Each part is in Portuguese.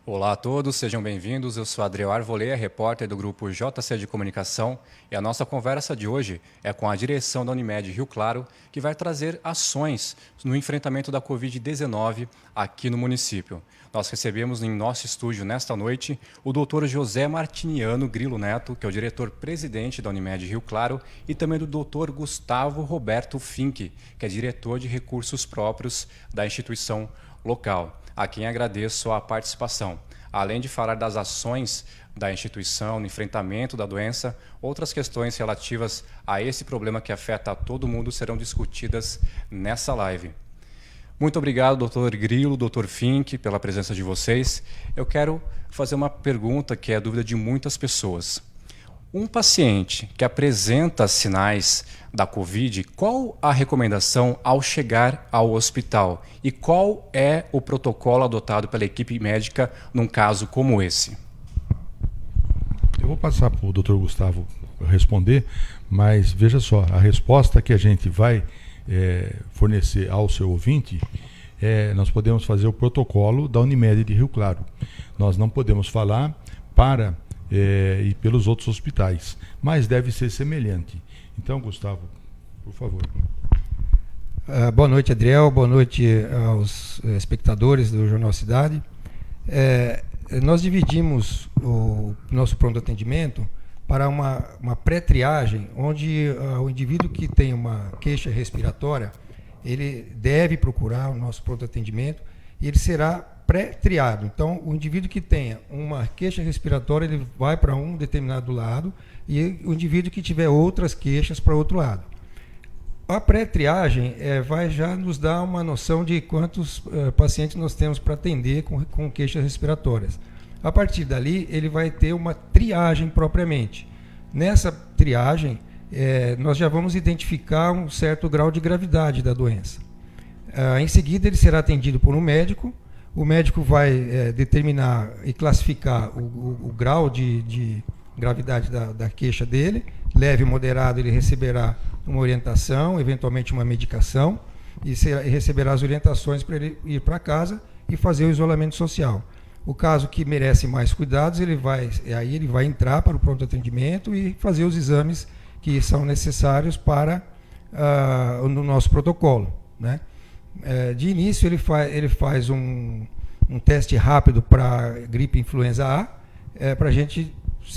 Olá a todos, sejam bem-vindos. Eu sou Adriel Arvoleia, repórter do grupo JC de Comunicação, e a nossa conversa de hoje é com a direção da Unimed Rio Claro, que vai trazer ações no enfrentamento da Covid-19 aqui no município. Nós recebemos em nosso estúdio nesta noite o Dr. José Martiniano Grilo Neto, que é o diretor-presidente da Unimed Rio Claro, e também do Dr. Gustavo Roberto Fink, que é diretor de recursos próprios da instituição local, a quem agradeço a participação. Além de falar das ações da instituição no enfrentamento da doença, outras questões relativas a esse problema que afeta a todo mundo serão discutidas nessa live. Muito obrigado, doutor Grilo, doutor Fink, pela presença de vocês. Eu quero fazer uma pergunta que é a dúvida de muitas pessoas. Um paciente que apresenta sinais da Covid, qual a recomendação ao chegar ao hospital? E qual é o protocolo adotado pela equipe médica num caso como esse? Eu vou passar para o Dr. Gustavo responder, mas veja só, a resposta que a gente vai fornecer ao seu ouvinte, nós podemos fazer o protocolo da Unimed de Rio Claro. Nós não podemos falar para e pelos outros hospitais, mas deve ser semelhante. Então, Gustavo, por favor. Boa noite, Adriel. Boa noite aos espectadores do Jornal Cidade. Nós dividimos o nosso pronto atendimento para uma pré-triagem, onde o indivíduo que tem uma queixa respiratória, ele deve procurar o nosso pronto atendimento e ele será pré-triado. Então, o indivíduo que tenha uma queixa respiratória, ele vai para um determinado lado, e o indivíduo que tiver outras queixas para outro lado. A pré-triagem vai já nos dar uma noção de quantos pacientes nós temos para atender com queixas respiratórias. A partir dali, ele vai ter uma triagem propriamente. Nessa triagem, nós já vamos identificar um certo grau de gravidade da doença. Em seguida, ele será atendido por um médico. O médico vai determinar e classificar o grau de gravidade da queixa dele. Leve e moderado, ele receberá uma orientação, eventualmente uma medicação, e receberá as orientações para ele ir para casa e fazer o isolamento social. O caso que merece mais cuidados, ele vai entrar para o pronto atendimento e fazer os exames que são necessários para no nosso protocolo, né? De início, ele faz um teste rápido para gripe influenza A.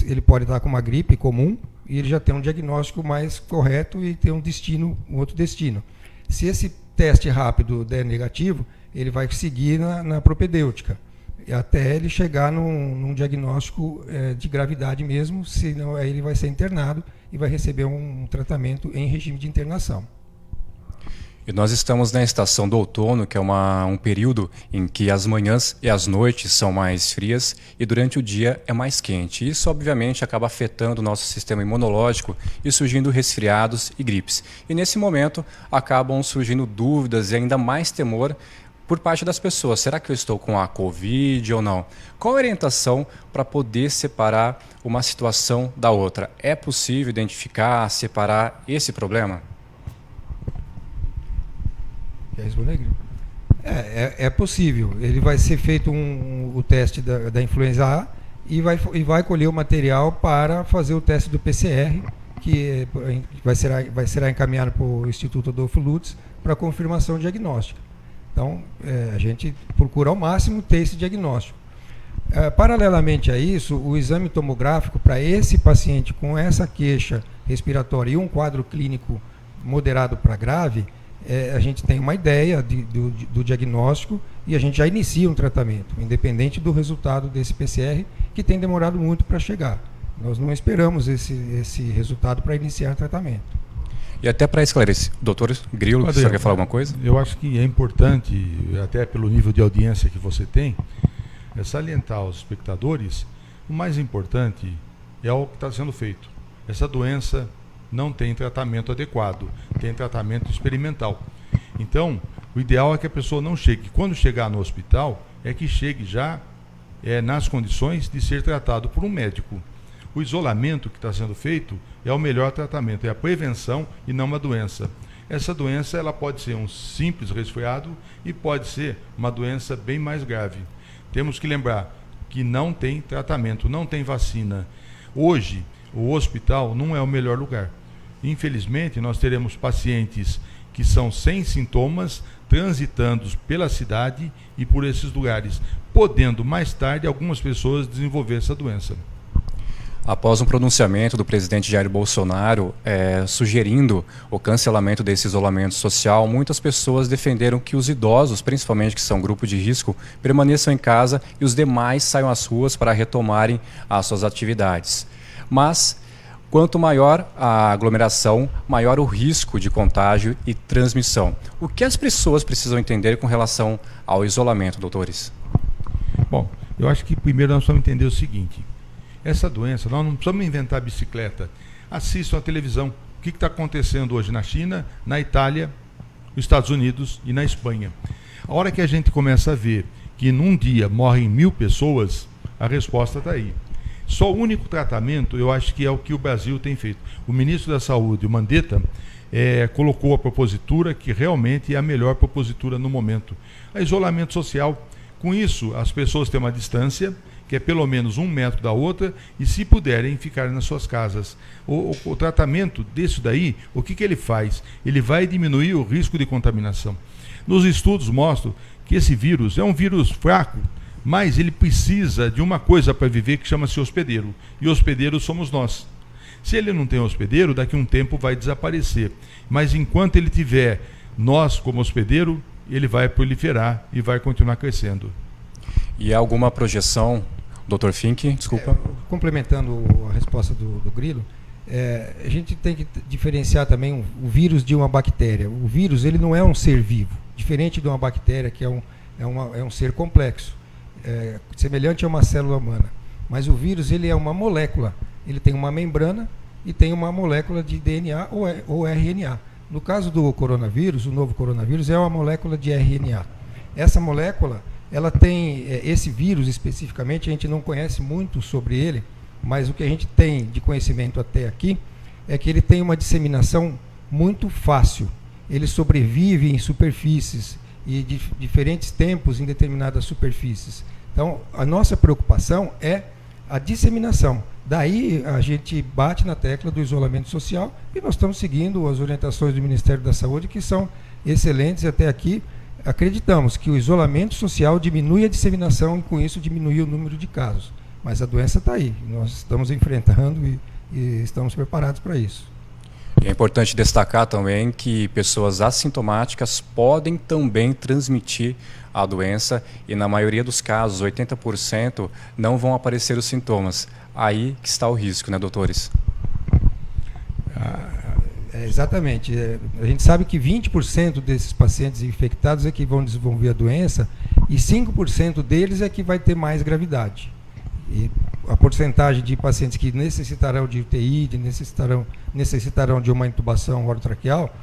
Ele pode estar com uma gripe comum e ele já tem um diagnóstico mais correto e tem um outro destino. Se esse teste rápido der negativo, ele vai seguir na propedêutica, até ele chegar num diagnóstico de gravidade mesmo, senão aí ele vai ser internado e vai receber um tratamento em regime de internação. E nós estamos na estação do outono, que é um período em que as manhãs e as noites são mais frias e durante o dia é mais quente. Isso, obviamente, acaba afetando o nosso sistema imunológico e surgindo resfriados e gripes. E nesse momento acabam surgindo dúvidas e ainda mais temor por parte das pessoas. Será que eu estou com a Covid ou não? Qual a orientação para poder separar uma situação da outra? É possível identificar, separar esse problema? Quer responder, Grilo? É possível. Ele vai ser feito o teste da influenza A e vai colher o material para fazer o teste do PCR, que vai ser encaminhado para o Instituto Adolfo Lutz para confirmação diagnóstica. Então, a gente procura ao máximo ter esse diagnóstico. Paralelamente a isso, o exame tomográfico para esse paciente com essa queixa respiratória e um quadro clínico moderado para grave, a gente tem uma ideia do diagnóstico e a gente já inicia um tratamento, independente do resultado desse PCR, que tem demorado muito para chegar. Nós não esperamos esse resultado para iniciar o tratamento. E até para esclarecer, doutor Grilo, você quer falar alguma coisa? Eu acho que é importante, até pelo nível de audiência que você tem, salientar aos espectadores, o mais importante é o que está sendo feito. Essa doença não tem tratamento adequado, tem tratamento experimental. Então, o ideal é que a pessoa não chegue. Quando chegar no hospital, é que chegue já nas condições de ser tratado por um médico. O isolamento que está sendo feito é o melhor tratamento, é a prevenção e não uma doença. essa doença ela pode ser um simples resfriado e pode ser uma doença bem mais grave. Temos que lembrar que não tem tratamento, não tem vacina. Hoje, o hospital não é o melhor lugar. Infelizmente, nós teremos pacientes que são sem sintomas, transitando pela cidade e por esses lugares, podendo mais tarde algumas pessoas desenvolver essa doença. Após um pronunciamento do presidente Jair Bolsonaro sugerindo o cancelamento desse isolamento social, muitas pessoas defenderam que os idosos, principalmente que são grupo de risco, permaneçam em casa e os demais saiam às ruas para retomarem as suas atividades. Mas, quanto maior a aglomeração, maior o risco de contágio e transmissão. O que as pessoas precisam entender com relação ao isolamento, doutores? Bom, eu acho que primeiro nós precisamos entender o seguinte. Essa doença, nós não precisamos inventar bicicleta. Assistam a televisão. O que está acontecendo hoje na China, na Itália, nos Estados Unidos e na Espanha. A hora que a gente começa a ver que num dia morrem 1000 pessoas, a resposta está aí. Só o único tratamento, eu acho que é o que o Brasil tem feito. O ministro da Saúde, o Mandetta, colocou a propositura que realmente é a melhor propositura no momento. É isolamento social. Com isso, as pessoas têm uma distância, que é pelo menos 1 metro da outra, e se puderem, ficarem nas suas casas. O tratamento disso daí, o que ele faz? Ele vai diminuir o risco de contaminação. Nos estudos mostram que esse vírus é um vírus fraco, mas ele precisa de uma coisa para viver que chama-se hospedeiro. E hospedeiro somos nós. Se ele não tem hospedeiro, daqui a um tempo vai desaparecer. Mas enquanto ele tiver nós como hospedeiro, ele vai proliferar e vai continuar crescendo. E há alguma projeção, Dr. Fink, desculpa? Complementando a resposta do Grilo, a gente tem que diferenciar também o vírus de uma bactéria. O vírus ele não é um ser vivo, diferente de uma bactéria que é um ser complexo, semelhante a uma célula humana. Mas o vírus ele é uma molécula, ele tem uma membrana e tem uma molécula de DNA ou RNA. No caso do coronavírus, o novo coronavírus é uma molécula de RNA. Essa molécula, ela tem, esse vírus especificamente, a gente não conhece muito sobre ele, mas o que a gente tem de conhecimento até aqui é que ele tem uma disseminação muito fácil. Ele sobrevive em superfícies e de diferentes tempos em determinadas superfícies. Então, a nossa preocupação é a disseminação. Daí a gente bate na tecla do isolamento social e nós estamos seguindo as orientações do Ministério da Saúde, que são excelentes. Até aqui acreditamos que o isolamento social diminui a disseminação e com isso diminui o número de casos. Mas a doença está aí, nós estamos enfrentando e estamos preparados para isso. É importante destacar também que pessoas assintomáticas podem também transmitir a doença e na maioria dos casos, 80%, não vão aparecer os sintomas. Aí que está o risco, né, doutores? Exatamente. A gente sabe que 20% desses pacientes infectados é que vão desenvolver a doença e 5% deles é que vai ter mais gravidade. E a porcentagem de pacientes que necessitarão de UTI, necessitarão de uma intubação orotraqueal,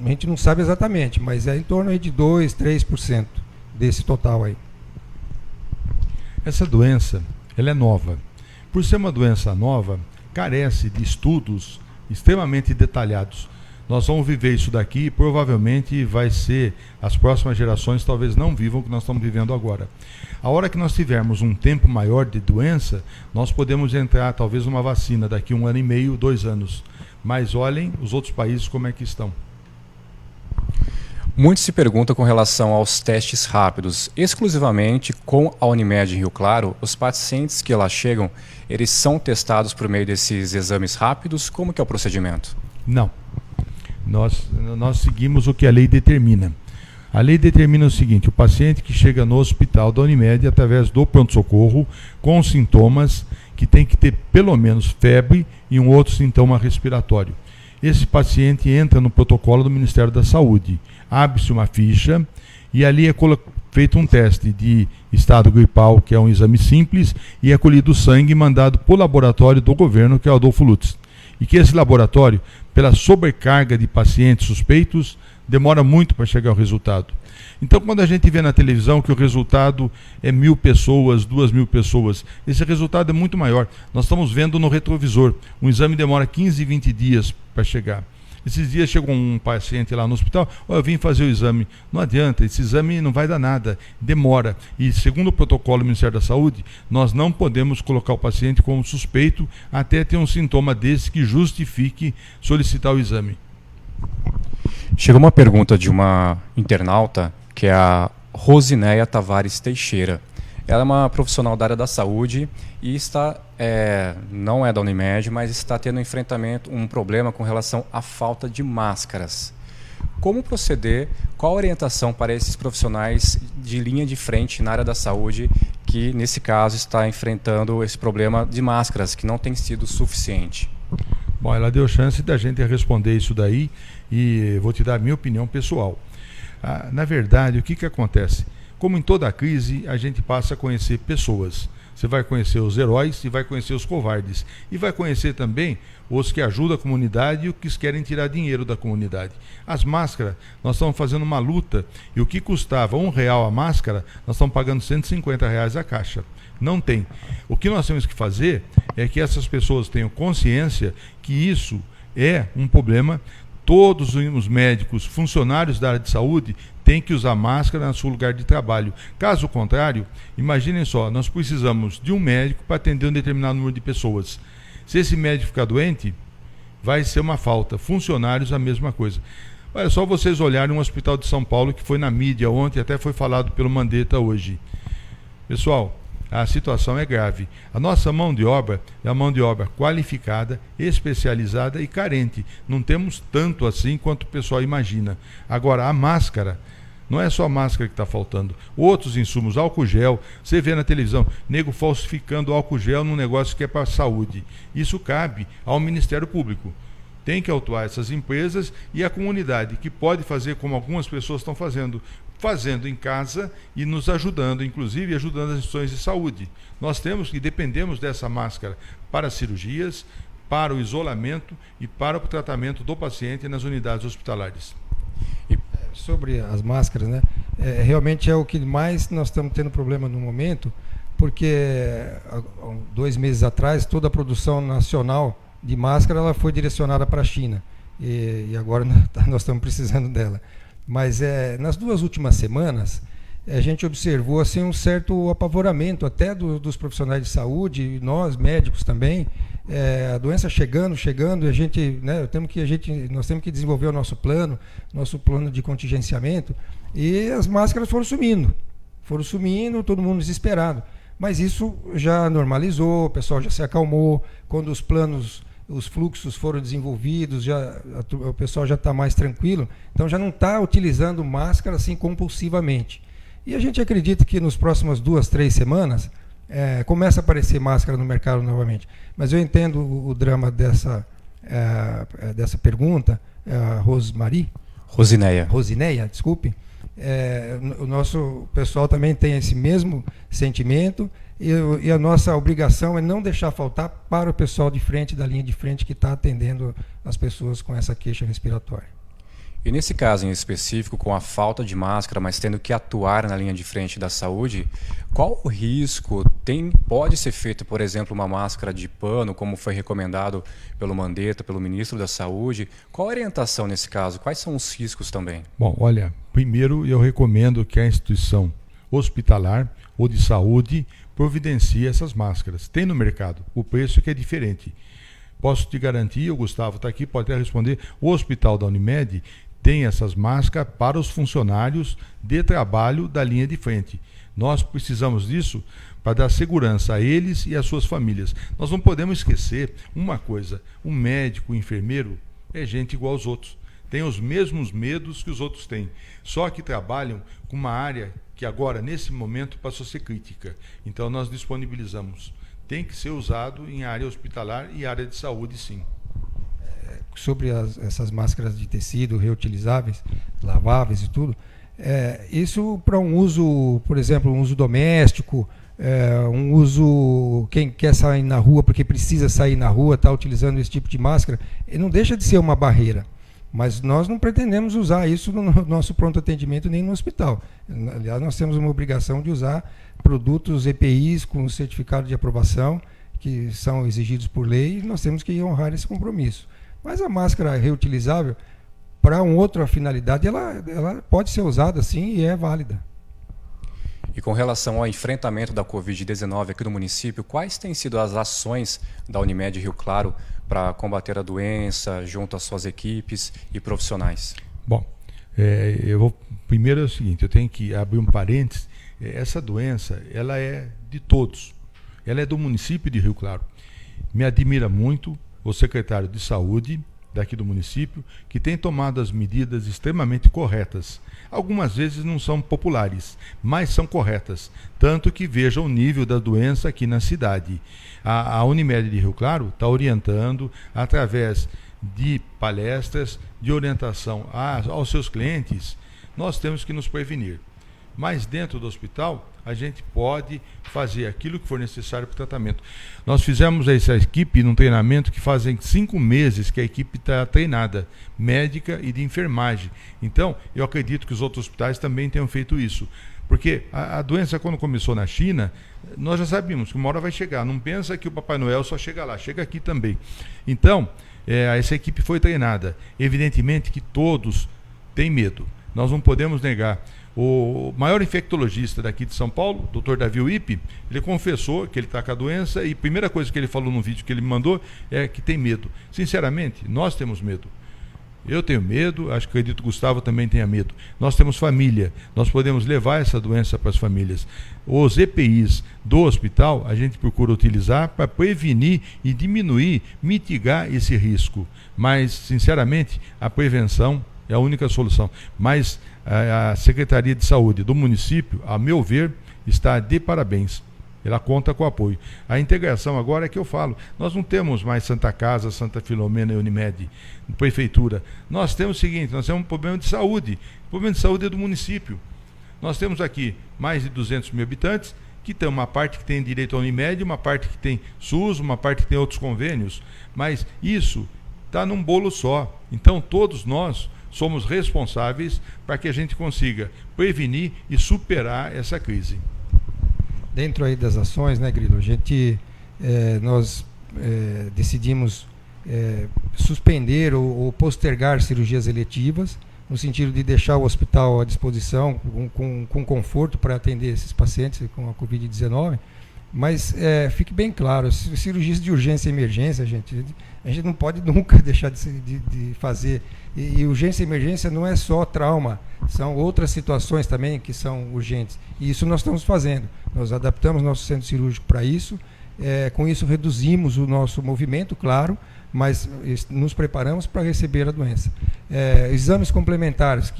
a gente não sabe exatamente, mas é em torno aí de 2%, 3% desse total aí. Essa doença, ela é nova. Por ser uma doença nova, carece de estudos extremamente detalhados. Nós vamos viver isso daqui e provavelmente vai ser, as próximas gerações talvez não vivam o que nós estamos vivendo agora. A hora que nós tivermos um tempo maior de doença, nós podemos entrar talvez numa vacina daqui 1 ano e meio, 2 anos. Mas olhem os outros países como é que estão. Muito se pergunta com relação aos testes rápidos. Exclusivamente com a Unimed em Rio Claro, os pacientes que lá chegam, eles são testados por meio desses exames rápidos? Como que é o procedimento? Não. Nós seguimos o que a lei determina. A lei determina o seguinte: o paciente que chega no hospital da Unimed através do pronto-socorro com sintomas que tem que ter pelo menos febre e um outro sintoma respiratório. Esse paciente entra no protocolo do Ministério da Saúde. Abre-se uma ficha e ali é feito um teste de estado gripal, que é um exame simples, e é colhido sangue mandado para o laboratório do governo, que é o Adolfo Lutz. E que esse laboratório, pela sobrecarga de pacientes suspeitos, demora muito para chegar ao resultado. Então, quando a gente vê na televisão que o resultado é 1.000 pessoas, 2.000 pessoas, esse resultado é muito maior. Nós estamos vendo no retrovisor. Um exame demora 15, 20 dias para chegar. Esses dias chegou um paciente lá no hospital, eu vim fazer o exame. Não adianta, esse exame não vai dar nada, demora. E segundo o protocolo do Ministério da Saúde, nós não podemos colocar o paciente como suspeito até ter um sintoma desse que justifique solicitar o exame. Chegou uma pergunta de uma internauta, que é a Rosineia Tavares Teixeira. Ela é uma profissional da área da saúde e está, não é da Unimed, mas está tendo um problema com relação à falta de máscaras. Como proceder? Qual a orientação para esses profissionais de linha de frente na área da saúde que, nesse caso, está enfrentando esse problema de máscaras, que não tem sido suficiente? Bom, ela deu chance da gente responder isso daí e vou te dar a minha opinião pessoal. Na verdade, o que acontece? Como em toda crise, a gente passa a conhecer pessoas. Você vai conhecer os heróis e vai conhecer os covardes. E vai conhecer também os que ajudam a comunidade e os que querem tirar dinheiro da comunidade. As máscaras, nós estamos fazendo uma luta. E o que custava R$1 a máscara, nós estamos pagando R$150 a caixa. Não tem. O que nós temos que fazer é que essas pessoas tenham consciência que isso é um problema. Todos os médicos, funcionários da área de saúde, têm que usar máscara no seu lugar de trabalho. Caso contrário, imaginem só, nós precisamos de um médico para atender um determinado número de pessoas. Se esse médico ficar doente, vai ser uma falta. Funcionários, a mesma coisa. Olha, só vocês olharem um hospital de São Paulo que foi na mídia ontem, até foi falado pelo Mandetta hoje. Pessoal, a situação é grave. A nossa mão de obra é uma mão de obra qualificada, especializada e carente. Não temos tanto assim quanto o pessoal imagina. Agora, a máscara, não é só a máscara que está faltando. Outros insumos, álcool gel, você vê na televisão, nego falsificando álcool gel num negócio que é para a saúde. Isso cabe ao Ministério Público. Tem que autuar essas empresas e a comunidade, que pode fazer como algumas pessoas estão fazendo em casa e nos ajudando, inclusive ajudando as instituições de saúde. Nós dependemos dessa máscara para cirurgias, para o isolamento e para o tratamento do paciente nas unidades hospitalares. Sobre as máscaras, né? Realmente é o que mais nós estamos tendo problema no momento, porque 2 meses atrás toda a produção nacional de máscara ela foi direcionada para a China e agora nós estamos precisando dela. Mas nas 2 últimas semanas a gente observou assim, um certo apavoramento até dos profissionais de saúde, e nós médicos também, a doença chegando, e a gente, né, nós temos que desenvolver o nosso plano de contingenciamento, e as máscaras foram sumindo, todo mundo desesperado. Mas isso já normalizou, o pessoal já se acalmou, quando os fluxos foram desenvolvidos, o pessoal já está mais tranquilo, então já não está utilizando máscara assim compulsivamente. E a gente acredita que nos próximas 2, 3 semanas começa a aparecer máscara no mercado novamente. Mas eu entendo o drama dessa pergunta, Rosineia, desculpe. O nosso pessoal também tem esse mesmo sentimento, e a nossa obrigação é não deixar faltar para o pessoal da linha de frente que está atendendo as pessoas com essa queixa respiratória. E nesse caso em específico, com a falta de máscara, mas tendo que atuar na linha de frente da saúde, qual o risco pode ser feito, por exemplo, uma máscara de pano, como foi recomendado pelo Mandetta, pelo ministro da Saúde? Qual a orientação nesse caso? Quais são os riscos também? Bom, olha, primeiro eu recomendo que a instituição hospitalar ou de saúde providencie essas máscaras. Tem no mercado, o preço que é diferente. Posso te garantir, o Gustavo está aqui, pode até responder, o hospital da Unimed tem essas máscaras para os funcionários de trabalho da linha de frente. Nós precisamos disso para dar segurança a eles e às suas famílias. Nós não podemos esquecer uma coisa, o médico, o enfermeiro é gente igual aos outros. Tem os mesmos medos que os outros têm, só que trabalham com uma área que agora, nesse momento, passou a ser crítica. Então nós disponibilizamos. Tem que ser usado em área hospitalar e área de saúde, sim. Sobre essas máscaras de tecido reutilizáveis, laváveis e tudo, isso para um uso, por exemplo, um uso doméstico, um uso, quem quer sair na rua porque precisa sair na rua, está utilizando esse tipo de máscara, não deixa de ser uma barreira. Mas nós não pretendemos usar isso no nosso pronto atendimento nem no hospital. Aliás, nós temos uma obrigação de usar produtos EPIs com certificado de aprovação, que são exigidos por lei, e nós temos que honrar esse compromisso. Mas a máscara reutilizável, para uma outra finalidade, ela pode ser usada sim e é válida. E com relação ao enfrentamento da Covid-19 aqui no município, quais têm sido as ações da Unimed Rio Claro para combater a doença junto às suas equipes e profissionais? Bom, primeiro é o seguinte, eu tenho que abrir um parênteses. Essa doença, ela é de todos. Ela é do município de Rio Claro. Me admira muito o secretário de Saúde daqui do município, que tem tomado as medidas extremamente corretas. Algumas vezes não são populares, mas são corretas. Tanto que veja o nível da doença aqui na cidade. A Unimed de Rio Claro está orientando, através de palestras, de orientação aos seus clientes, nós temos que nos prevenir. Mas dentro do hospital, a gente pode fazer aquilo que for necessário para o tratamento. Nós fizemos essa equipe num treinamento que fazem 5 meses que a equipe está treinada, médica e de enfermagem. Então, eu acredito que os outros hospitais também tenham feito isso. Porque a doença, quando começou na China, nós já sabíamos que uma hora vai chegar. Não pensa que o Papai Noel só chega lá, chega aqui também. Então, essa equipe foi treinada. Evidentemente que todos têm medo. Nós não podemos negar. O maior infectologista daqui de São Paulo, Dr. Davi Uip, ele confessou que ele está com a doença e a primeira coisa que ele falou no vídeo que ele me mandou é que tem medo. Sinceramente, nós temos medo. Eu tenho medo, acho que acredito que o Gustavo também tenha medo. Nós temos família, nós podemos levar essa doença para as famílias. Os EPIs do hospital, a gente procura utilizar para prevenir e diminuir, mitigar esse risco. Mas, sinceramente, a prevenção é a única solução. Mas a Secretaria de Saúde do município, a meu ver, está de parabéns. Ela conta com o apoio. A integração agora é que eu falo. Nós não temos mais Santa Casa, Santa Filomena e Unimed, prefeitura. Nós temos o seguinte, nós temos um problema de saúde. O problema de saúde é do município. Nós temos aqui mais de 200 mil habitantes, que tem uma parte que tem direito à Unimed, uma parte que tem SUS, uma parte que tem outros convênios. Mas isso está num bolo só. Então todos nós somos responsáveis para que a gente consiga prevenir e superar essa crise. Dentro aí das ações, né, Grilo, nós decidimos suspender ou postergar cirurgias eletivas, no sentido de deixar o hospital à disposição com conforto para atender esses pacientes com a Covid-19, mas fique bem claro, cirurgias de urgência e emergência, a gente não pode nunca deixar de fazer. E urgência e emergência não é só trauma, são outras situações também que são urgentes. E isso nós estamos fazendo. Nós adaptamos nosso centro cirúrgico para isso, com isso reduzimos o nosso movimento, claro, mas nos preparamos para receber a doença. Exames complementares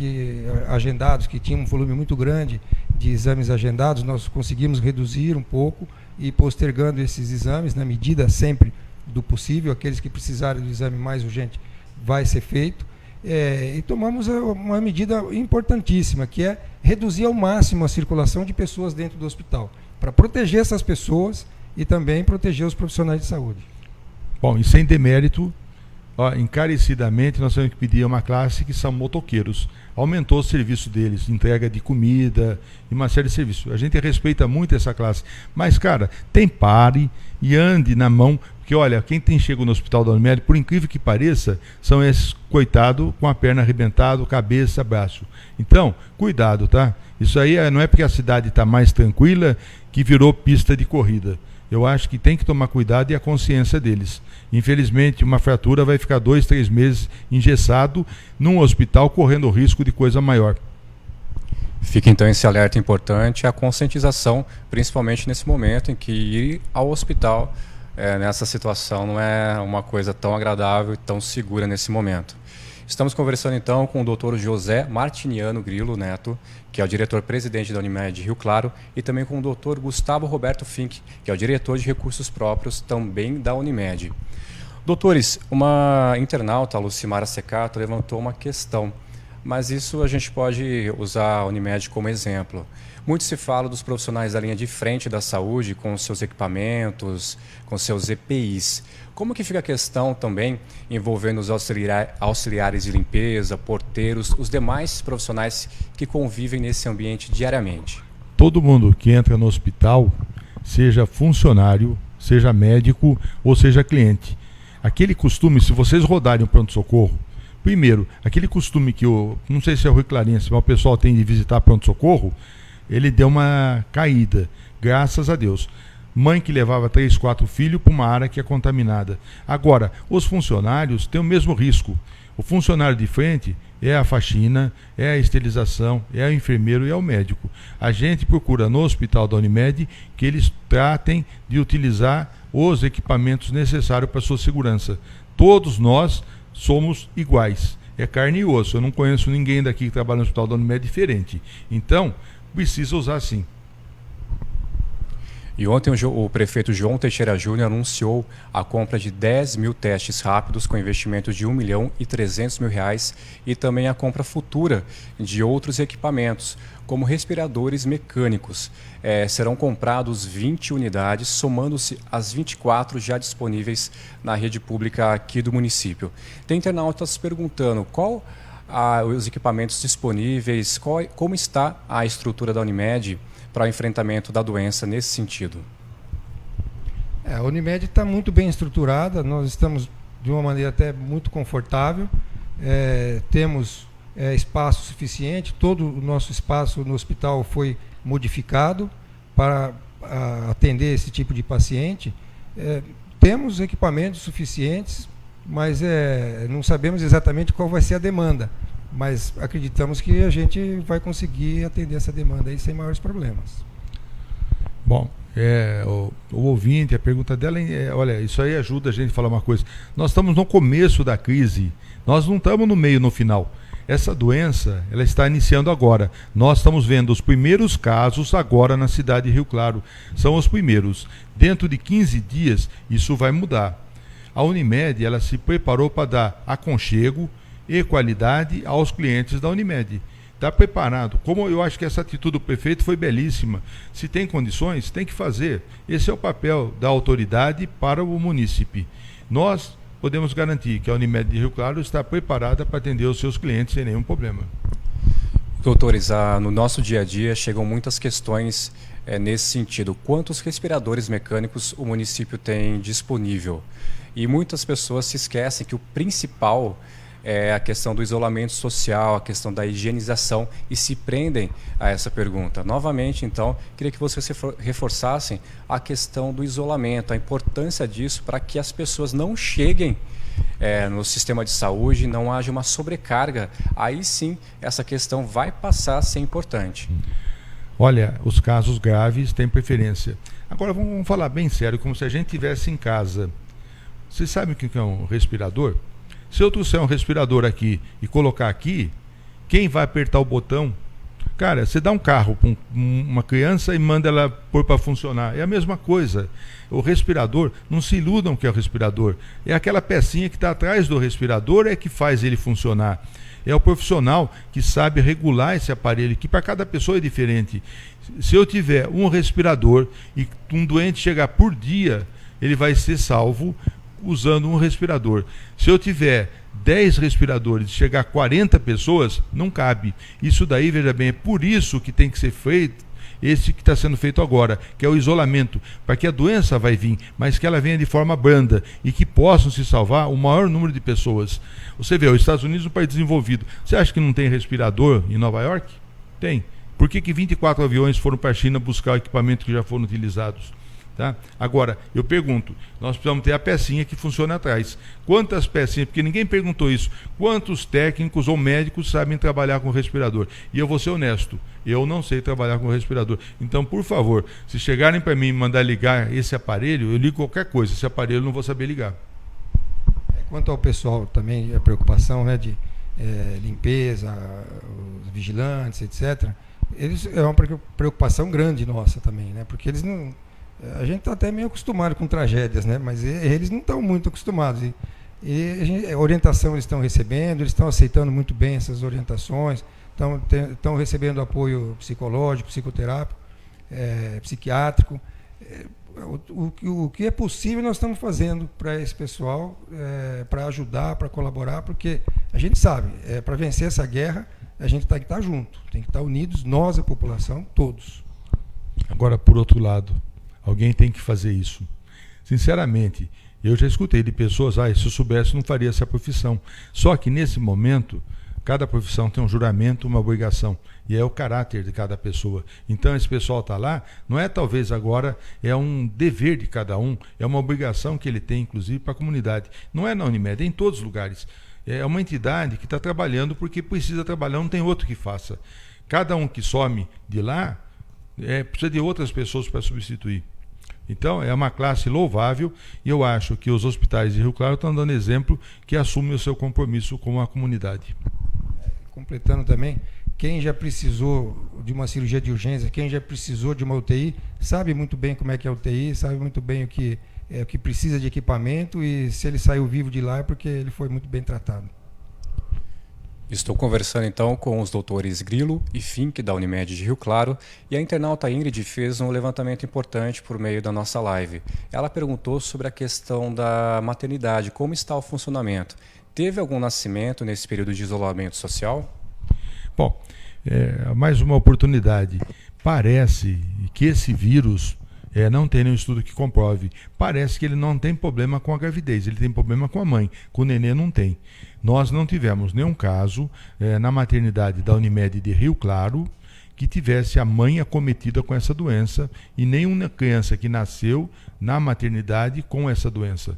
agendados, que tinham um volume muito grande de exames agendados, nós conseguimos reduzir um pouco e postergando esses exames, na medida sempre do possível, aqueles que precisarem do exame mais urgente vai ser feito. E tomamos uma medida importantíssima, que é reduzir ao máximo a circulação de pessoas dentro do hospital, para proteger essas pessoas e também proteger os profissionais de saúde. Bom, e sem demérito, encarecidamente nós temos que pedir a uma classe que são motoqueiros. Aumentou o serviço deles, entrega de comida e uma série de serviços. A gente respeita muito essa classe. Mas, cara, pare e ande na mão. Porque, olha, quem chego no hospital da Unimed, por incrível que pareça, são esses coitados com a perna arrebentada, cabeça, braço. Então, cuidado, tá? Isso aí não é porque a cidade está mais tranquila que virou pista de corrida. Eu acho que tem que tomar cuidado e a consciência deles. Infelizmente, uma fratura vai ficar 2, 3 meses engessado num hospital, correndo o risco de coisa maior. Fica então esse alerta importante, a conscientização, principalmente nesse momento em que ir ao hospital nessa situação não é uma coisa tão agradável e tão segura nesse momento. Estamos conversando então com o Dr. José Martiniano Grilo Neto, que é o diretor-presidente da Unimed Rio Claro, e também com o Dr. Gustavo Roberto Fink, que é o diretor de recursos próprios também da Unimed. Doutores, uma internauta, a Lucimara Secato, levantou uma questão, mas isso a gente pode usar a Unimed como exemplo. Muito se fala dos profissionais da linha de frente da saúde, com seus equipamentos, com seus EPIs. Como que fica a questão também envolvendo os auxiliares de limpeza, porteiros, os demais profissionais que convivem nesse ambiente diariamente? Todo mundo que entra no hospital, seja funcionário, seja médico ou seja cliente, aquele costume, se vocês rodarem o pronto-socorro, primeiro, aquele costume que não sei se é o Rui Clarense, mas o pessoal tem de visitar pronto-socorro, ele deu uma caída, graças a Deus. Mãe que levava 3, 4 filhos para uma área que é contaminada. Agora, os funcionários têm o mesmo risco. O funcionário de frente é a faxina, é a esterilização, é o enfermeiro e é o médico. A gente procura no hospital da Unimed que eles tratem de utilizar os equipamentos necessários para a sua segurança. Todos nós somos iguais. É carne e osso. Eu não conheço ninguém daqui que trabalha no hospital da Unimed diferente. Então, precisa usar sim. E ontem o prefeito João Teixeira Júnior anunciou a compra de 10 mil testes rápidos com investimento de R$1.300.000 e também a compra futura de outros equipamentos, como respiradores mecânicos. Serão comprados 20 unidades, somando-se às 24 já disponíveis na rede pública aqui do município. Tem internautas perguntando qual os equipamentos disponíveis, como está a estrutura da Unimed para o enfrentamento da doença nesse sentido. A Unimed está muito bem estruturada, nós estamos de uma maneira até muito confortável, temos espaço suficiente, todo o nosso espaço no hospital foi modificado para atender esse tipo de paciente. Temos equipamentos suficientes, mas não sabemos exatamente qual vai ser a demanda. Mas acreditamos que a gente vai conseguir atender essa demanda aí sem maiores problemas. Bom, o ouvinte, a pergunta dela olha, isso aí ajuda a gente a falar uma coisa. Nós estamos no começo da crise, nós não estamos no meio, no final. Essa doença, ela está iniciando agora. Nós estamos vendo os primeiros casos agora na cidade de Rio Claro. São os primeiros. Dentro de 15 dias, isso vai mudar. A Unimed, ela se preparou para dar aconchego e qualidade aos clientes da Unimed. Está preparado. Como eu acho que essa atitude do prefeito foi belíssima. Se tem condições, tem que fazer. Esse é o papel da autoridade para o munícipe. Nós podemos garantir que a Unimed de Rio Claro está preparada para atender os seus clientes sem nenhum problema. Doutores, no nosso dia a dia chegam muitas questões nesse sentido. Quantos respiradores mecânicos o município tem disponível? E muitas pessoas se esquecem que o principal é a questão do isolamento social, a questão da higienização, e se prendem a essa pergunta. Novamente, então, queria que vocês reforçassem a questão do isolamento, a importância disso para que as pessoas não cheguem no sistema de saúde, não haja uma sobrecarga. Aí sim, essa questão vai passar a ser importante. Olha, os casos graves têm preferência. Agora vamos falar bem sério, como se a gente estivesse em casa. Vocês sabem o que é um respirador? Se eu trouxer um respirador aqui e colocar aqui, quem vai apertar o botão? Cara, você dá um carro para uma criança e manda ela pôr para funcionar. É a mesma coisa. O respirador, não se iludam que é o respirador. É aquela pecinha que está atrás do respirador que faz ele funcionar. É o profissional que sabe regular esse aparelho, que para cada pessoa é diferente. Se eu tiver um respirador e um doente chegar por dia, ele vai ser salvo usando um respirador. Se eu tiver 10 respiradores e chegar a 40 pessoas, não cabe. Isso daí, veja bem, é por isso que tem que ser feito esse que está sendo feito agora, que é o isolamento, para que a doença vai vir, mas que ela venha de forma branda e que possam se salvar o maior número de pessoas. Você vê, os Estados Unidos é um país desenvolvido. Você acha que não tem respirador em Nova York? Tem. Por que 24 aviões foram para a China buscar o equipamento que já foram utilizados? Tá? Agora, eu pergunto, nós precisamos ter a pecinha que funciona atrás. Quantas pecinhas, porque ninguém perguntou isso, quantos técnicos ou médicos sabem trabalhar com respirador? E eu vou ser honesto, eu não sei trabalhar com respirador. Então, por favor, se chegarem para mim e mandar ligar esse aparelho, eu ligo qualquer coisa, esse aparelho eu não vou saber ligar. Quanto ao pessoal também, a preocupação, né, de limpeza, os vigilantes, etc., é uma preocupação grande nossa também, né, porque eles não... A gente está até meio acostumado com tragédias, né? Mas eles não estão muito acostumados. A orientação eles estão recebendo, eles estão aceitando muito bem essas orientações, estão recebendo apoio psicológico, psicoterápico, psiquiátrico. O que é possível nós estamos fazendo para esse pessoal, para ajudar, para colaborar, porque a gente sabe, para vencer essa guerra, a gente tem que estar junto, tem que estar unidos, nós, a população, todos. Agora, por outro lado, alguém tem que fazer isso. Sinceramente, Eu já escutei de pessoas, se eu soubesse não faria essa profissão. Só que nesse momento, cada profissão tem um juramento, uma obrigação. E é o caráter de cada pessoa. Então esse pessoal está lá, não é talvez agora, é um dever de cada um, é uma obrigação que ele tem, inclusive, para a comunidade. Não é na Unimed, é em todos os lugares. É uma entidade que está trabalhando porque precisa trabalhar, não tem outro que faça. Cada um que some de lá, precisa de outras pessoas para substituir. Então, é uma classe louvável e eu acho que os hospitais de Rio Claro estão dando exemplo que assumem o seu compromisso com a comunidade. Completando também, quem já precisou de uma cirurgia de urgência, quem já precisou de uma UTI, sabe muito bem como é que é a UTI, sabe muito bem o que precisa de equipamento e se ele saiu vivo de lá é porque ele foi muito bem tratado. Estou conversando então com os doutores Grilo e Fink da Unimed de Rio Claro e a internauta Ingrid fez um levantamento importante por meio da nossa live. Ela perguntou sobre a questão da maternidade, como está o funcionamento. Teve algum nascimento nesse período de isolamento social? Bom, mais uma oportunidade. Parece que esse vírus não tem nenhum estudo que comprove. Parece que ele não tem problema com a gravidez, ele tem problema com a mãe, com o nenê não tem. Nós não tivemos nenhum caso na maternidade da Unimed de Rio Claro que tivesse a mãe acometida com essa doença e nenhuma criança que nasceu na maternidade com essa doença.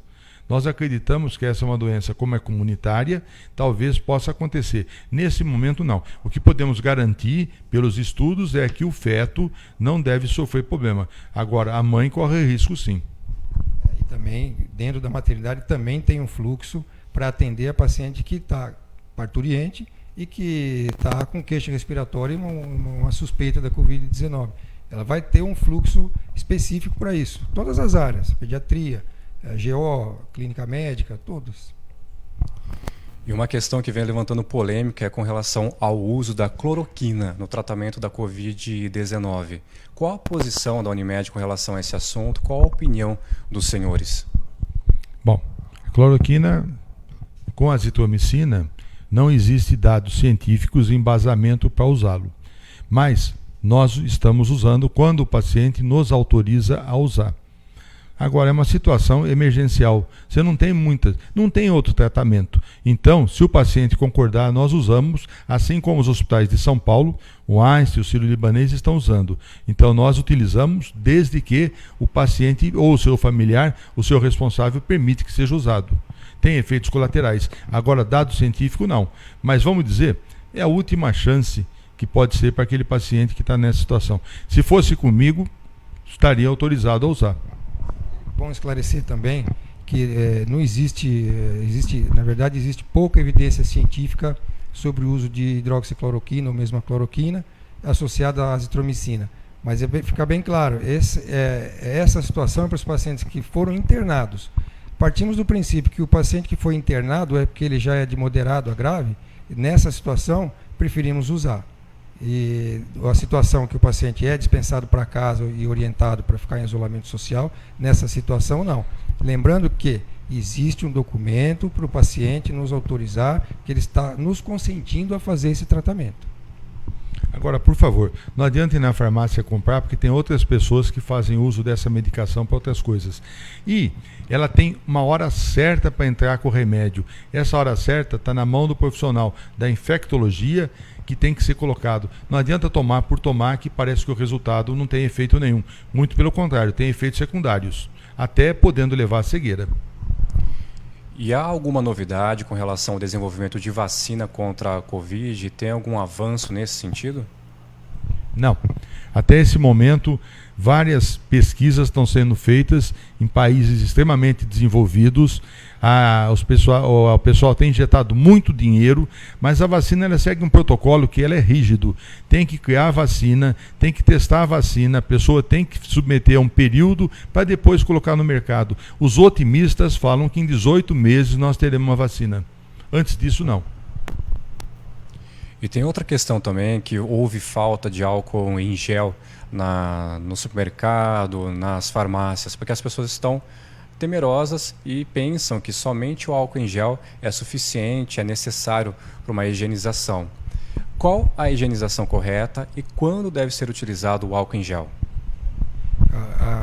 Nós acreditamos que essa é uma doença, como é comunitária, talvez possa acontecer. Nesse momento, não. O que podemos garantir pelos estudos é que o feto não deve sofrer problema. Agora, a mãe corre risco, sim. E também, dentro da maternidade, também tem um fluxo para atender a paciente que está parturiente e que está com queixa respiratória e uma suspeita da Covid-19. Ela vai ter um fluxo específico para isso. Todas as áreas, pediatria, GO, clínica médica, todos. E uma questão que vem levantando polêmica é com relação ao uso da cloroquina no tratamento da Covid-19. Qual a posição da Unimed com relação a esse assunto? Qual a opinião dos senhores? Bom, a cloroquina com azitromicina não existe dados científicos e embasamento para usá-lo. Mas nós estamos usando quando o paciente nos autoriza a usar. Agora, é uma situação emergencial. Você não tem outro tratamento. Então, se o paciente concordar, nós usamos, assim como os hospitais de São Paulo, o Einstein, o Sírio-Libanês estão usando. Então, nós utilizamos desde que o paciente ou o seu familiar, o seu responsável, permite que seja usado. Tem efeitos colaterais. Agora, dado científico, não. Mas vamos dizer, é a última chance que pode ser para aquele paciente que está nessa situação. Se fosse comigo, estaria autorizado a usar. Bom esclarecer também que não na verdade existe pouca evidência científica sobre o uso de hidroxicloroquina ou mesmo a cloroquina associada à azitromicina. Mas fica bem claro, essa situação é para os pacientes que foram internados. Partimos do princípio que o paciente que foi internado é porque ele já é de moderado a grave, e nessa situação preferimos usar. E a situação que o paciente é dispensado para casa e orientado para ficar em isolamento social, nessa situação não. Lembrando que existe um documento para o paciente nos autorizar que ele está nos consentindo a fazer esse tratamento. Agora, por favor, não adianta ir na farmácia comprar, porque tem outras pessoas que fazem uso dessa medicação para outras coisas. E ela tem uma hora certa para entrar com o remédio. Essa hora certa está na mão do profissional da infectologia, que tem que ser colocado. Não adianta tomar por tomar, que parece que o resultado não tem efeito nenhum. Muito pelo contrário, tem efeitos secundários, até podendo levar à cegueira. E há alguma novidade com relação ao desenvolvimento de vacina contra a Covid? Tem algum avanço nesse sentido? Não. Até esse momento, várias pesquisas estão sendo feitas em países extremamente desenvolvidos. O pessoal tem injetado muito dinheiro, mas a vacina ela segue um protocolo que ela é rígido. Tem que criar a vacina, tem que testar a vacina, a pessoa tem que submeter a um período para depois colocar no mercado. Os otimistas falam que em 18 meses nós teremos uma vacina. Antes disso, não. E tem outra questão também, que houve falta de álcool em gel no supermercado, nas farmácias, porque as pessoas estão temerosas e pensam que somente o álcool em gel é suficiente, é necessário para uma higienização. Qual a higienização correta e quando deve ser utilizado o álcool em gel?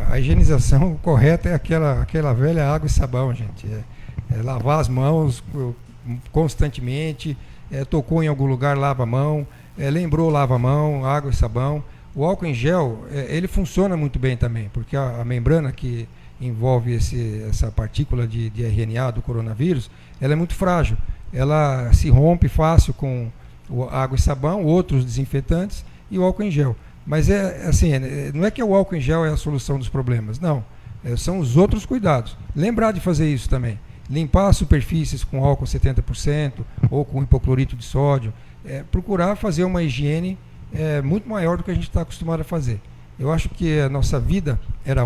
A higienização correta é aquela velha água e sabão, gente. É lavar as mãos constantemente, tocou em algum lugar, lava a mão, lembrou, lava a mão, água e sabão. O álcool em gel, ele funciona muito bem também, porque a membrana que envolve essa partícula de RNA do coronavírus, ela é muito frágil. Ela se rompe fácil com água e sabão, outros desinfetantes e o álcool em gel. Mas não é que o álcool em gel é a solução dos problemas, não. São os outros cuidados. Lembrar de fazer isso também. Limpar as superfícies com álcool 70% ou com hipoclorito de sódio. Procurar fazer uma higiene muito maior do que a gente está acostumado a fazer. Eu acho que a nossa vida era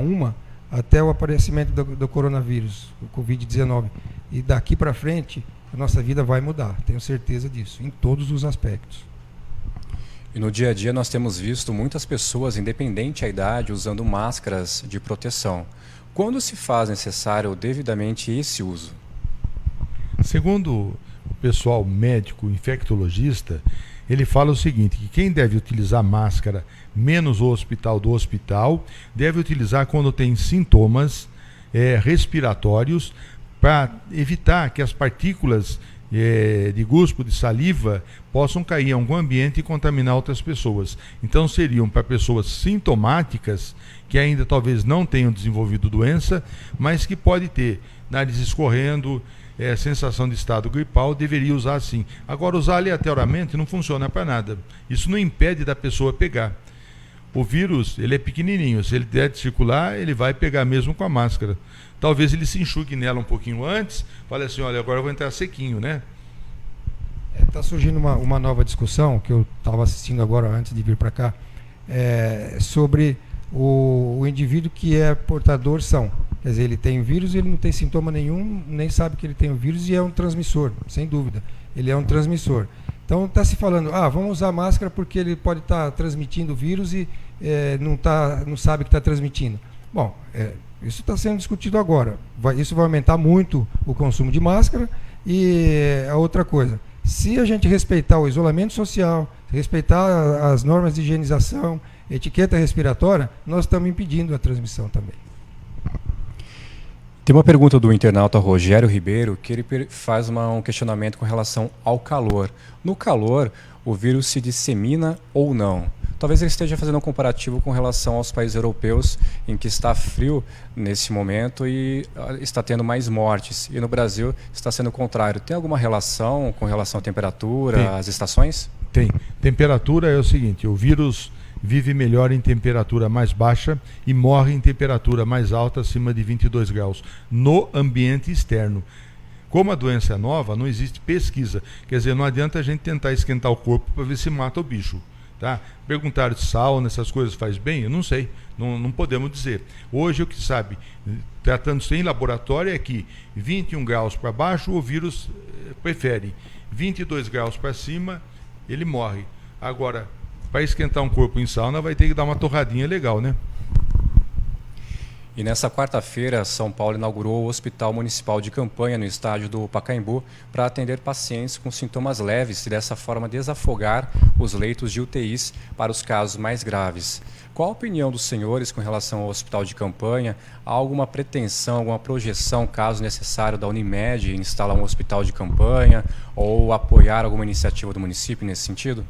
até o aparecimento do coronavírus, o Covid-19. E daqui para frente, a nossa vida vai mudar, tenho certeza disso, em todos os aspectos. E no dia a dia nós temos visto muitas pessoas, independente da idade, usando máscaras de proteção. Quando se faz necessário devidamente esse uso? Segundo o pessoal médico infectologista, ele fala o seguinte, que quem deve utilizar máscara menos o hospital do hospital, deve utilizar quando tem sintomas respiratórios, para evitar que as partículas de guspo, de saliva, possam cair em algum ambiente e contaminar outras pessoas. Então seriam para pessoas sintomáticas, que ainda talvez não tenham desenvolvido doença, mas que pode ter nariz escorrendo, sensação de estado gripal, deveria usar sim. Agora, usar aleatoriamente não funciona para nada. Isso não impede da pessoa pegar. O vírus, ele é pequenininho, se ele der de circular, ele vai pegar mesmo com a máscara. Talvez ele se enxugue nela um pouquinho antes, fale assim, olha, agora eu vou entrar sequinho, né? Está surgindo uma nova discussão, que eu estava assistindo agora antes de vir para cá, sobre o indivíduo que é portador são. Quer dizer, ele tem o vírus, ele não tem sintoma nenhum, nem sabe que ele tem o vírus e é um transmissor, sem dúvida. Ele é um transmissor. Então está se falando, vamos usar máscara porque ele pode estar transmitindo o vírus e não sabe que está transmitindo. Bom, isso está sendo discutido agora. Isso vai aumentar muito o consumo de máscara. E a outra coisa, se a gente respeitar o isolamento social, respeitar as normas de higienização, etiqueta respiratória, nós estamos impedindo a transmissão também. Tem uma pergunta do internauta Rogério Ribeiro, que ele faz um questionamento com relação ao calor. No calor, o vírus se dissemina ou não? Talvez ele esteja fazendo um comparativo com relação aos países europeus, em que está frio nesse momento e está tendo mais mortes. E no Brasil está sendo o contrário. Tem alguma relação com relação à temperatura, às estações? Tem. Temperatura é o seguinte, o vírus vive melhor em temperatura mais baixa e morre em temperatura mais alta, acima de 22 graus, no ambiente externo. Como a doença é nova, não existe pesquisa. Quer dizer, não adianta a gente tentar esquentar o corpo para ver se mata o bicho. Tá? Perguntaram se sauna, essas coisas faz bem? Eu não sei, não podemos dizer. Hoje o que sabe, tratando-se em laboratório, é que 21 graus para baixo o vírus prefere, 22 graus para cima ele morre. Agora, para esquentar um corpo em sauna vai ter que dar uma torradinha legal, né? E nessa quarta-feira, São Paulo inaugurou o Hospital Municipal de Campanha no estádio do Pacaembu para atender pacientes com sintomas leves e dessa forma desafogar os leitos de UTIs para os casos mais graves. Qual a opinião dos senhores com relação ao Hospital de Campanha? Há alguma pretensão, alguma projeção, caso necessário, da Unimed instalar um hospital de campanha ou apoiar alguma iniciativa do município nesse sentido?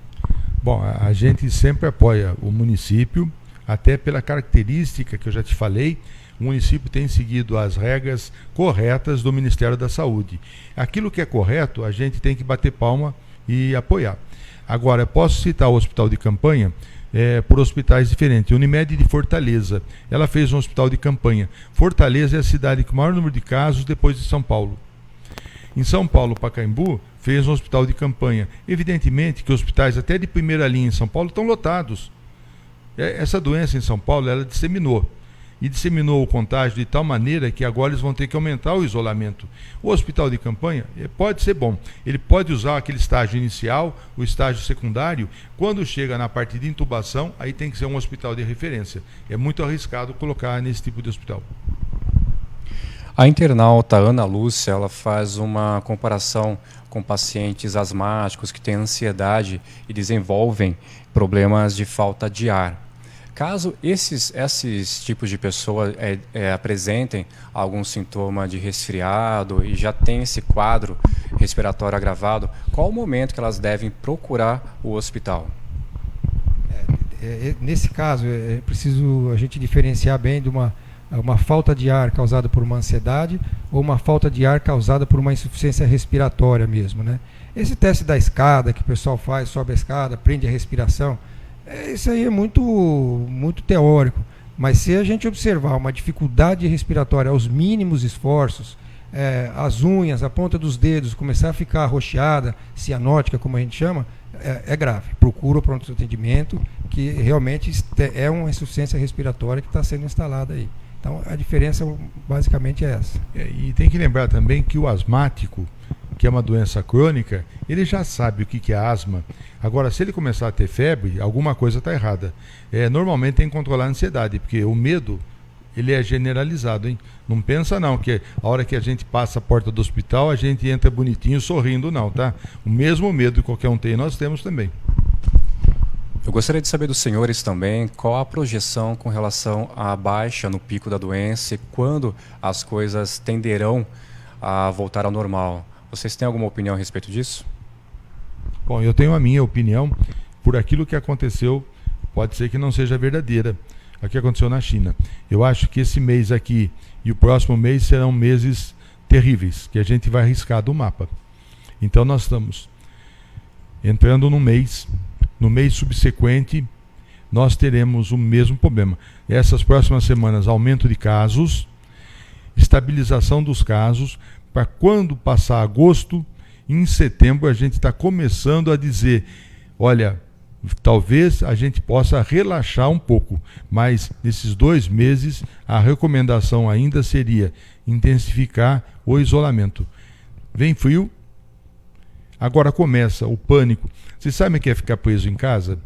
Bom, a gente sempre apoia o município, até pela característica que eu já te falei, o município tem seguido as regras corretas do Ministério da Saúde. Aquilo que é correto, a gente tem que bater palma e apoiar. Agora, posso citar o hospital de campanha por hospitais diferentes. A Unimed de Fortaleza, ela fez um hospital de campanha. Fortaleza é a cidade com o maior número de casos depois de São Paulo. Em São Paulo, Pacaembu fez um hospital de campanha. Evidentemente que hospitais até de primeira linha em São Paulo estão lotados. Essa doença em São Paulo, ela disseminou. E disseminou o contágio de tal maneira que agora eles vão ter que aumentar o isolamento. O hospital de campanha pode ser bom. Ele pode usar aquele estágio inicial, o estágio secundário. Quando chega na parte de intubação, aí tem que ser um hospital de referência. É muito arriscado colocar nesse tipo de hospital. A internauta Ana Lúcia, ela faz uma comparação com pacientes asmáticos que têm ansiedade e desenvolvem problemas de falta de ar. Caso esses tipos de pessoas apresentem algum sintoma de resfriado e já tem esse quadro respiratório agravado, qual o momento que elas devem procurar o hospital? Nesse caso, é preciso a gente diferenciar bem de uma falta de ar causada por uma ansiedade ou uma falta de ar causada por uma insuficiência respiratória mesmo, né? Esse teste da escada que o pessoal faz, sobe a escada, prende a respiração, isso aí é muito teórico. Mas se a gente observar uma dificuldade respiratória aos mínimos esforços, as unhas, a ponta dos dedos começar a ficar arroxeada, cianótica, como a gente chama, é grave. Procura o pronto-atendimento, que realmente é uma insuficiência respiratória que está sendo instalada aí. Então, a diferença basicamente é essa. E tem que lembrar também que o asmático, que é uma doença crônica, ele já sabe o que é asma. Agora, se ele começar a ter febre, alguma coisa está errada. Normalmente tem que controlar a ansiedade, porque o medo, ele é generalizado, hein? Não pensa não, que a hora que a gente passa a porta do hospital, a gente entra bonitinho, sorrindo, não, tá? O mesmo medo que qualquer um tem, nós temos também. Eu gostaria de saber dos senhores também qual a projeção com relação à baixa no pico da doença e quando as coisas tenderão a voltar ao normal. Vocês têm alguma opinião a respeito disso? Bom, eu tenho a minha opinião por aquilo que aconteceu, pode ser que não seja verdadeira, o que aconteceu na China. Eu acho que esse mês aqui e o próximo mês serão meses terríveis, que a gente vai arriscar do mapa. Então nós estamos entrando no mês subsequente, nós teremos o mesmo problema. Essas próximas semanas, aumento de casos, estabilização dos casos, para quando passar agosto, em setembro a gente está começando a dizer, olha, talvez a gente possa relaxar um pouco, mas nesses 2 meses a recomendação ainda seria intensificar o isolamento. Vem frio, agora começa o pânico. Vocês sabem o que é ficar preso em casa?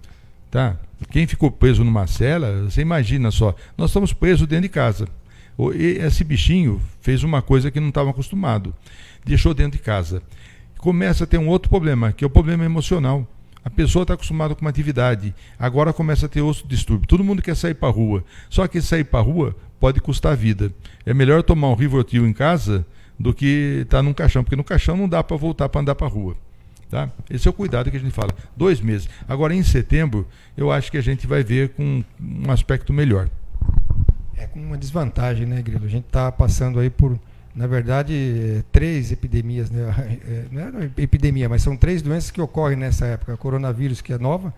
Tá? Quem ficou preso numa cela, você imagina só, nós estamos presos dentro de casa. Esse bichinho fez uma coisa que não estava acostumado, deixou dentro de casa. Começa a ter um outro problema, que é o problema emocional. A pessoa está acostumada com uma atividade, agora começa a ter outro distúrbio. Todo mundo quer sair para a rua, só que sair para a rua pode custar a vida. É melhor tomar um Rivotril em casa do que estar num caixão, porque no caixão não dá para voltar para andar para a rua. Tá? Esse é o cuidado que a gente fala. 2 meses. Agora, em setembro, eu acho que a gente vai ver com um aspecto melhor. É com uma desvantagem, né, Grilo? A gente está passando aí por, na verdade, 3 epidemias, né? Não é epidemia, mas são 3 doenças que ocorrem nessa época. O coronavírus, que é nova,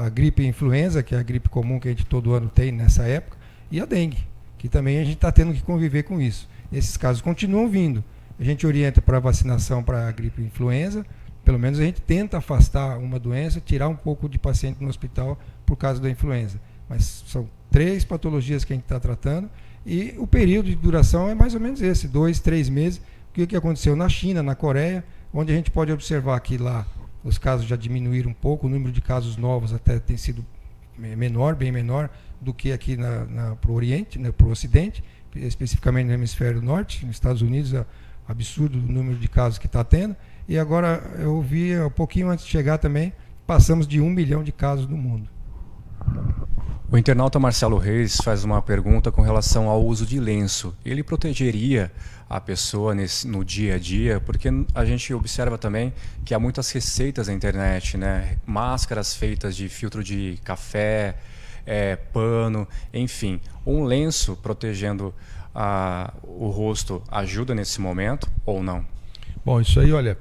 a gripe influenza, que é a gripe comum que a gente todo ano tem nessa época, e a dengue, que também a gente está tendo que conviver com isso. Esses casos continuam vindo. A gente orienta para vacinação para a gripe influenza, pelo menos a gente tenta afastar uma doença, tirar um pouco de paciente no hospital por causa da influenza. Mas são 3 patologias que a gente está tratando e o período de duração é mais ou menos esse, 2, 3 meses. O que aconteceu na China, na Coreia, onde a gente pode observar que lá os casos já diminuíram um pouco, o número de casos novos até tem sido menor, bem menor do que aqui para o Oriente, né, para o Ocidente, especificamente no hemisfério norte, nos Estados Unidos, absurdo o número de casos que está tendo. E agora eu vi, um pouquinho antes de chegar também, passamos de 1 milhão de casos no mundo. O internauta Marcelo Reis faz uma pergunta com relação ao uso de lenço. Ele protegeria a pessoa no dia a dia? Porque a gente observa também que há muitas receitas na internet, né? Máscaras feitas de filtro de café, pano, enfim. Um lenço protegendo o rosto ajuda nesse momento ou não? Bom, isso aí, olha,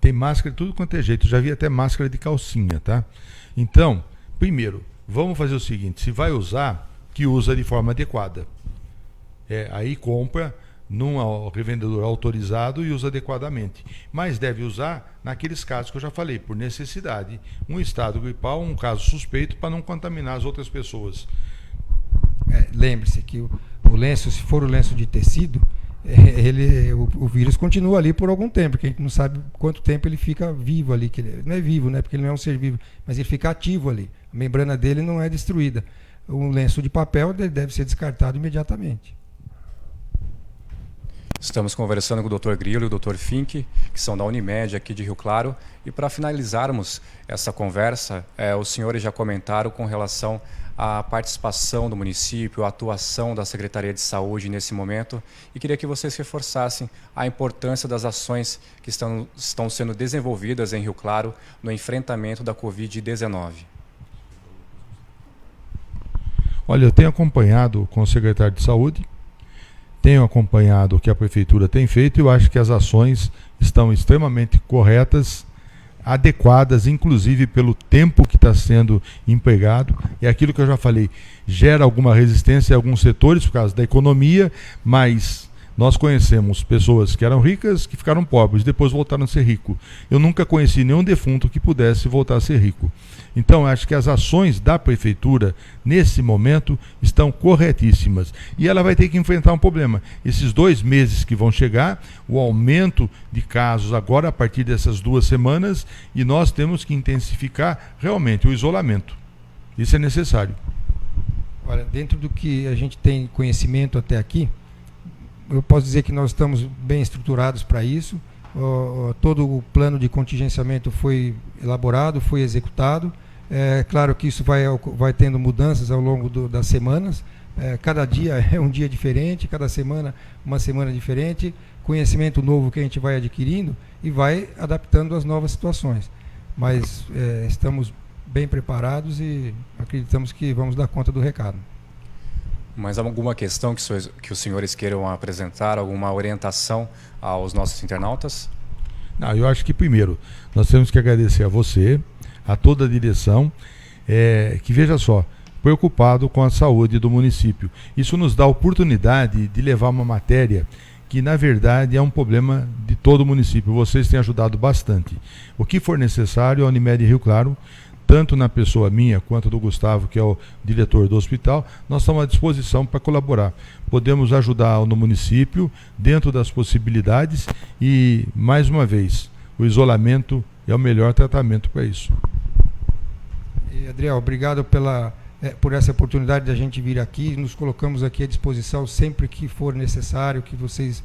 tem máscara de tudo quanto é jeito. Eu já vi até máscara de calcinha, tá? Então, primeiro, vamos fazer o seguinte, se vai usar, que usa de forma adequada. Aí compra num revendedor autorizado e usa adequadamente. Mas deve usar naqueles casos que eu já falei, por necessidade. Um estado gripal, um caso suspeito, para não contaminar as outras pessoas. Lembre-se que o lenço, se for o lenço de tecido, o vírus continua ali por algum tempo, porque a gente não sabe quanto tempo ele fica vivo ali. Que ele não é vivo, né, porque ele não é um ser vivo, mas ele fica ativo ali. A membrana dele não é destruída. Um lenço de papel deve ser descartado imediatamente. Estamos conversando com o Dr. Grilo e o Dr. Fink, que são da Unimed aqui de Rio Claro. E para finalizarmos essa conversa, os senhores já comentaram com relação à participação do município, a atuação da Secretaria de Saúde nesse momento. E queria que vocês reforçassem a importância das ações que estão sendo desenvolvidas em Rio Claro no enfrentamento da Covid-19. Olha, eu tenho acompanhado com o secretário de Saúde, tenho acompanhado o que a Prefeitura tem feito e eu acho que as ações estão extremamente corretas, adequadas, inclusive pelo tempo que está sendo empregado. É aquilo que eu já falei, gera alguma resistência em alguns setores por causa da economia, mas nós conhecemos pessoas que eram ricas, que ficaram pobres, depois voltaram a ser ricos. Eu nunca conheci nenhum defunto que pudesse voltar a ser rico. Então, acho que as ações da Prefeitura, nesse momento, estão corretíssimas. E ela vai ter que enfrentar um problema. Esses 2 meses que vão chegar, o aumento de casos agora, a partir dessas 2 semanas, e nós temos que intensificar realmente o isolamento. Isso é necessário. Olha, dentro do que a gente tem conhecimento até aqui, eu posso dizer que nós estamos bem estruturados para isso. Todo o plano de contingenciamento foi elaborado, foi executado. É claro que isso vai tendo mudanças ao longo das semanas. Cada dia é um dia diferente, cada semana uma semana diferente. Conhecimento novo que a gente vai adquirindo e vai adaptando às novas situações. Mas estamos bem preparados e acreditamos que vamos dar conta do recado. Mas alguma questão que os senhores queiram apresentar, alguma orientação aos nossos internautas? Não, eu acho que primeiro nós temos que agradecer a você, a toda a direção, que veja só, preocupado com a saúde do município. Isso nos dá a oportunidade de levar uma matéria que na verdade é um problema de todo o município. Vocês têm ajudado bastante. O que for necessário, a Unimed Rio Claro, tanto na pessoa minha quanto do Gustavo, que é o diretor do hospital, nós estamos à disposição para colaborar. Podemos ajudar no município, dentro das possibilidades, e, mais uma vez, o isolamento é o melhor tratamento para isso. E, Adriel, obrigado por essa oportunidade de a gente vir aqui. Nos colocamos aqui à disposição sempre que for necessário, que vocês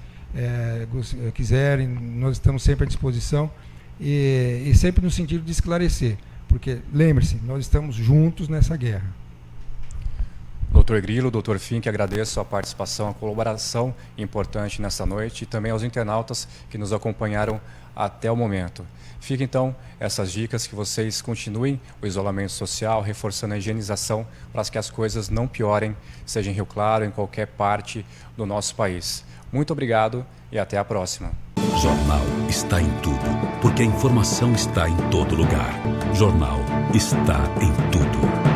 quiserem, nós estamos sempre à disposição, e sempre no sentido de esclarecer. Porque, lembre-se, nós estamos juntos nessa guerra. Dr. Grilo, Dr. Fink, agradeço a participação, a colaboração importante nessa noite e também aos internautas que nos acompanharam até o momento. Fica então essas dicas, que vocês continuem o isolamento social, reforçando a higienização para que as coisas não piorem, seja em Rio Claro, em qualquer parte do nosso país. Muito obrigado e até a próxima. Jornal está em tudo, porque a informação está em todo lugar. Jornal está em tudo.